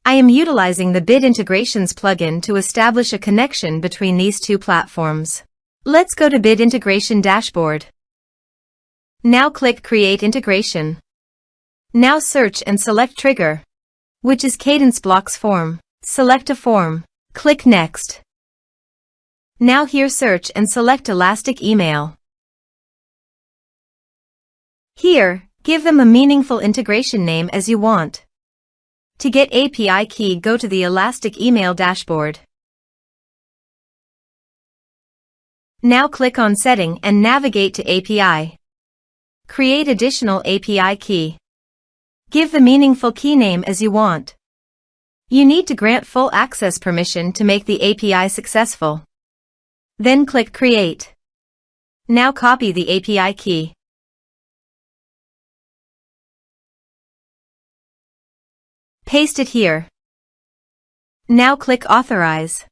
I am utilizing the Bid Integrations plugin to establish a connection between these two platforms. Let's go to Bid Integration Dashboard. Now click Create Integration. Now search and select Trigger, which is Kadence Blocks form. Select a form. Click Next. Now here search and select Elastic Email. Here, give them a meaningful integration name as you want. To get API key, go to the Elastic Email dashboard. Now click on Setting and navigate to API. Create additional API key. Give the meaningful key name as you want. You need to grant full access permission to make the API successful. Then click Create. Now copy the API key. Paste it here. Now click Authorize.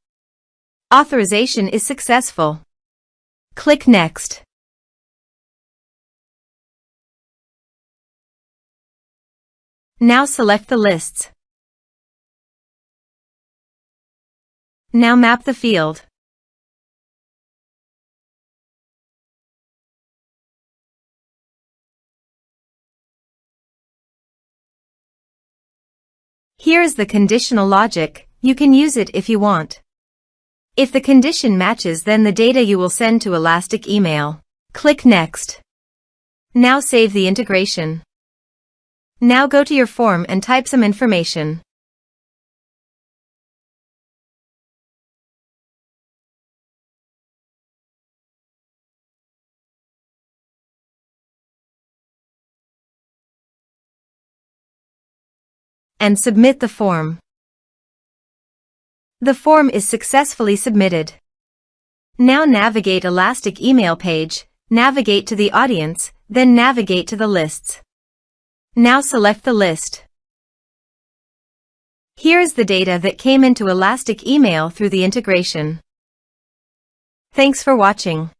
Authorization is successful. Click Next. Now select the lists. Now map the field. Here is the conditional logic. You can use it if you want. If the condition matches, then the data you will send to Elastic Email. Click Next. Now save the integration. Now go to your form and type some information. And submit the form. The form is successfully submitted. Now navigate Elastic Email page, navigate to the audience, then navigate to the lists. Now select the list. Here is the data that came into Elastic Email through the integration. Thanks for watching.